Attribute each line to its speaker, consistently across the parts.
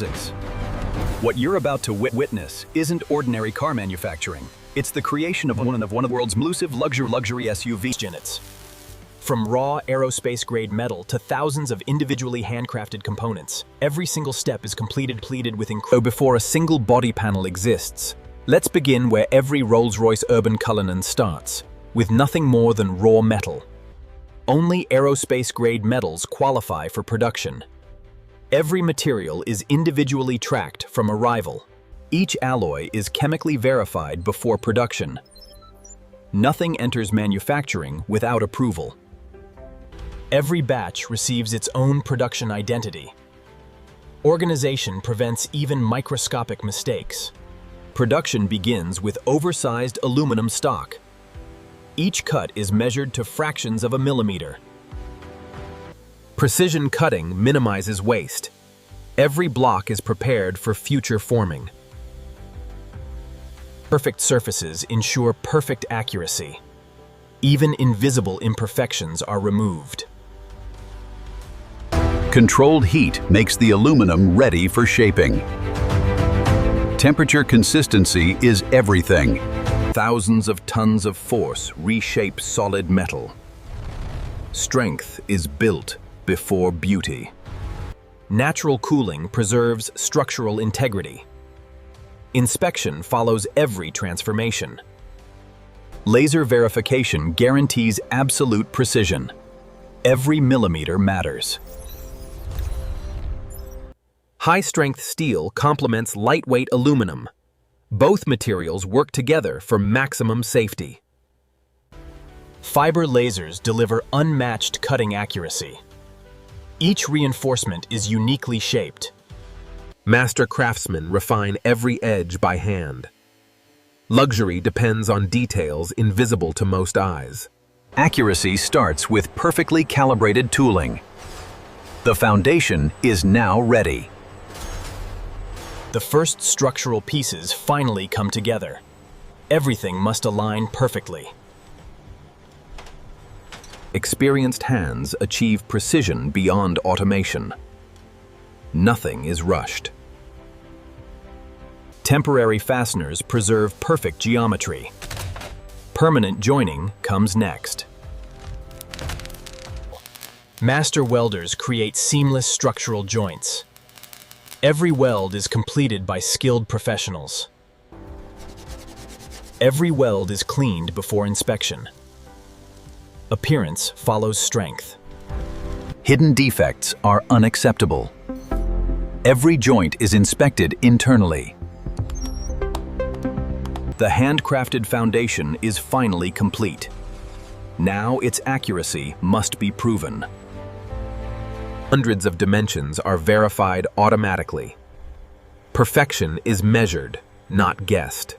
Speaker 1: forensics. What you're about to witness isn't ordinary car manufacturing. It's the creation of one of the world's exclusive luxury SUV units. From raw aerospace-grade metal to thousands of individually handcrafted components, every single step is completed with before a single body panel exists. Let's begin where every Rolls-Royce Urban Cullinan starts, with nothing more than raw metal. Only aerospace-grade metals qualify for production. Every material is individually tracked from arrival. Each alloy is chemically verified before production. Nothing enters manufacturing without approval. Every batch receives its own production identity. Organization prevents even microscopic mistakes. Production begins with oversized aluminum stock. Each cut is measured to fractions of a millimeter. Precision cutting minimizes waste. Every block is prepared for future forming. Perfect surfaces ensure perfect accuracy. Even invisible imperfections are removed.
Speaker 2: Controlled heat makes the aluminum ready for shaping. Temperature consistency is everything. Thousands of tons of force reshape solid metal. Strength is built before beauty.
Speaker 1: Natural cooling preserves structural integrity. Inspection follows every transformation. Laser verification guarantees absolute precision. Every millimeter matters. High-strength steel complements lightweight aluminum. Both materials work together for maximum safety. Fiber lasers deliver unmatched cutting accuracy. Each reinforcement is uniquely shaped. Master craftsmen refine every edge by hand. Luxury depends on details invisible to most eyes.
Speaker 2: Accuracy starts with perfectly calibrated tooling. The foundation is now ready.
Speaker 1: The first structural pieces finally come together. Everything must align perfectly.
Speaker 2: Experienced hands achieve precision beyond automation. Nothing is rushed.
Speaker 1: Temporary fasteners preserve perfect geometry. Permanent joining comes next. Master welders create seamless structural joints. Every weld is completed by skilled professionals. Every weld is cleaned before inspection. Appearance follows strength.
Speaker 2: Hidden defects are unacceptable. Every joint is inspected internally.
Speaker 1: The handcrafted foundation is finally complete. Now its accuracy must be proven. Hundreds of dimensions are verified automatically. Perfection is measured, not guessed.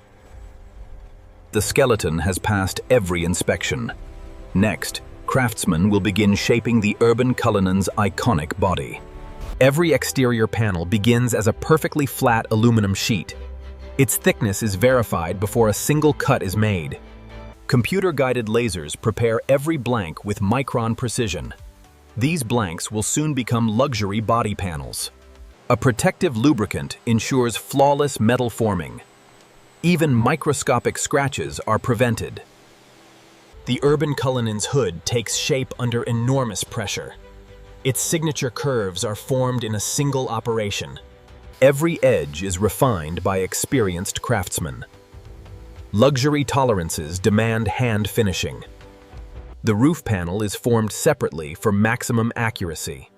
Speaker 1: The skeleton has passed every inspection. Next, craftsmen will begin shaping the Urban Cullinan's iconic body. Every exterior panel begins as a perfectly flat aluminum sheet. Its thickness is verified before a single cut is made. Computer-guided lasers prepare every blank with micron precision. These blanks will soon become luxury body panels. A protective lubricant ensures flawless metal forming. Even microscopic scratches are prevented. The Urban Cullinan's hood takes shape under enormous pressure. Its signature curves are formed in a single operation. Every edge is refined by experienced craftsmen. Luxury tolerances demand hand finishing. The roof panel is formed separately for maximum accuracy.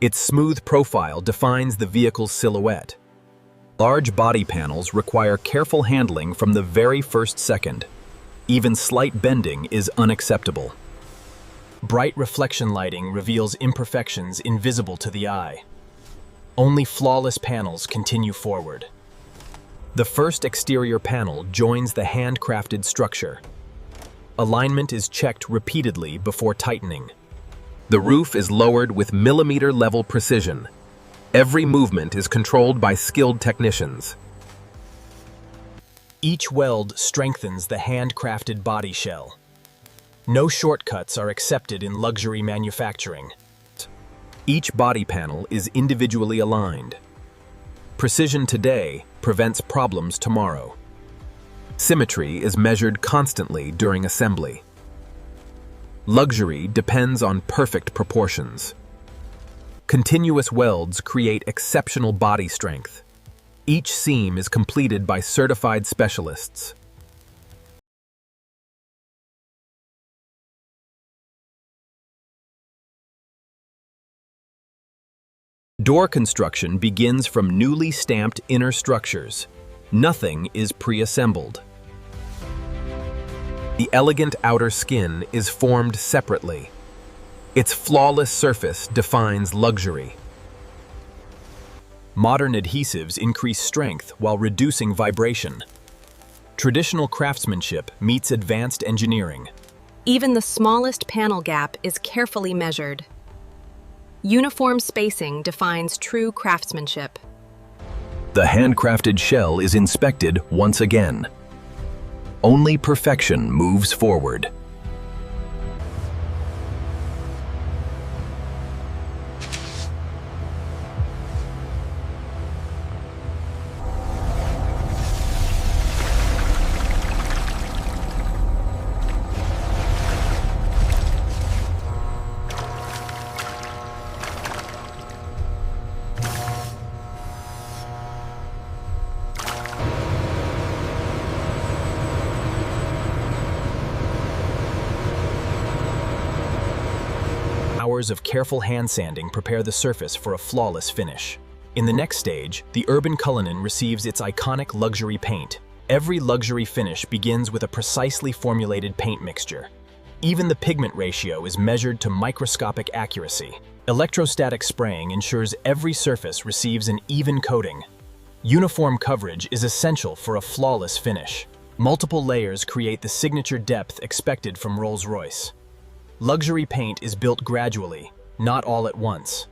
Speaker 1: Its smooth profile defines the vehicle's silhouette. Large body panels require careful handling from the very first second. Even slight bending is unacceptable. Bright reflection lighting reveals imperfections invisible to the eye. Only flawless panels continue forward. The first exterior panel joins the handcrafted structure. Alignment is checked repeatedly before tightening. The roof is lowered with millimeter-level precision. Every movement is controlled by skilled technicians. Each weld strengthens the handcrafted body shell. No shortcuts are accepted in luxury manufacturing. Each body panel is individually aligned. Precision today prevents problems tomorrow. Symmetry is measured constantly during assembly. Luxury depends on perfect proportions. Continuous welds create exceptional body strength. Each seam is completed by certified specialists. Door construction begins from newly stamped inner structures. Nothing is pre-assembled. The elegant outer skin is formed separately. Its flawless surface defines luxury. Modern adhesives increase strength while reducing vibration. Traditional craftsmanship meets advanced engineering.
Speaker 3: Even the smallest panel gap is carefully measured. Uniform spacing defines true craftsmanship.
Speaker 1: The handcrafted shell is inspected once again. Only perfection moves forward. Hours of careful hand sanding prepare the surface for a flawless finish. In the next stage, the Urban Cullinan receives its iconic luxury paint. Every luxury finish begins with a precisely formulated paint mixture. Even the pigment ratio is measured to microscopic accuracy. Electrostatic spraying ensures every surface receives an even coating. Uniform coverage is essential for a flawless finish. Multiple layers create the signature depth expected from Rolls-Royce. Luxury paint is built gradually, not all at once.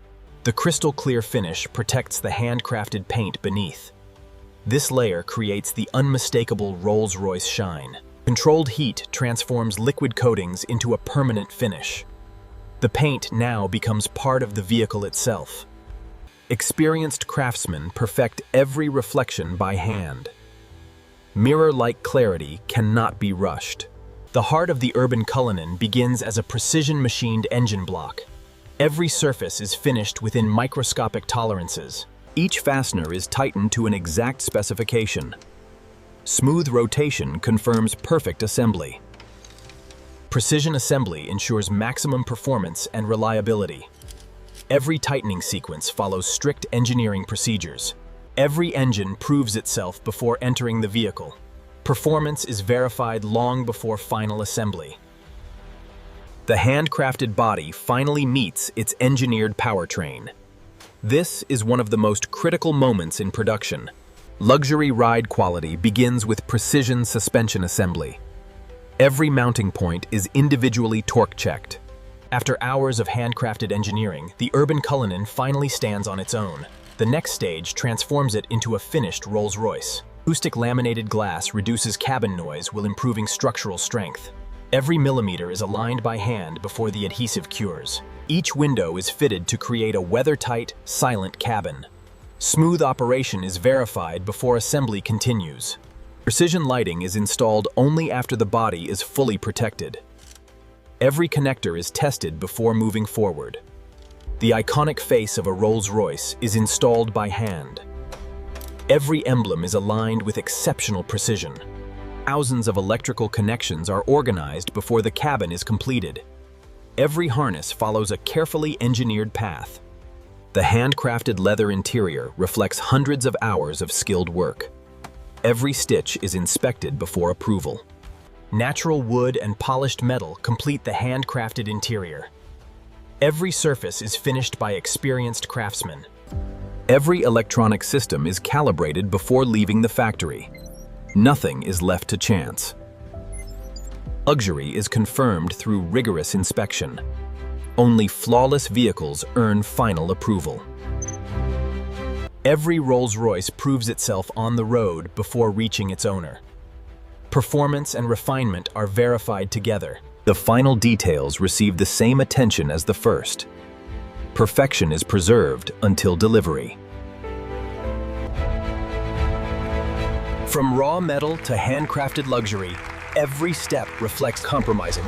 Speaker 1: The crystal clear finish protects the handcrafted paint beneath. This layer creates the unmistakable Rolls-Royce shine. Controlled heat transforms liquid coatings into a permanent finish. The paint now becomes part of the vehicle itself. Experienced craftsmen perfect every reflection by hand. Mirror-like clarity cannot be rushed. The heart of the Urban Cullinan begins as a precision-machined engine block. Every surface is finished within microscopic tolerances. Each fastener is tightened to an exact specification. Smooth rotation confirms perfect assembly. Precision assembly ensures maximum performance and reliability. Every tightening sequence follows strict engineering procedures. Every engine proves itself before entering the vehicle. Performance is verified long before final assembly. The handcrafted body finally meets its engineered powertrain. This is one of the most critical moments in production. Luxury ride quality begins with precision suspension assembly. Every mounting point is individually torque checked. After hours of handcrafted engineering, the Urban Cullinan finally stands on its own. The next stage transforms it into a finished Rolls-Royce. Acoustic laminated glass reduces cabin noise while improving structural strength. Every millimeter is aligned by hand before the adhesive cures. Each window is fitted to create a weather-tight, silent cabin. Smooth operation is verified before assembly continues. Precision lighting is installed only after the body is fully protected. Every connector is tested before moving forward. The iconic face of a Rolls-Royce is installed by hand. Every emblem is aligned with exceptional precision. Thousands of electrical connections are organized before the cabin is completed. Every harness follows a carefully engineered path. The handcrafted leather interior reflects hundreds of hours of skilled work. Every stitch is inspected before approval. Natural wood and polished metal complete the handcrafted interior. Every surface is finished by experienced craftsmen. Every electronic system is calibrated before leaving the factory. Nothing is left to chance. Luxury is confirmed through rigorous inspection. Only flawless vehicles earn final approval. Every Rolls-Royce proves itself on the road before reaching its owner. Performance and refinement are verified together. The final details receive the same attention as the first. Perfection is preserved until delivery. From raw metal to handcrafted luxury, every step reflects compromising.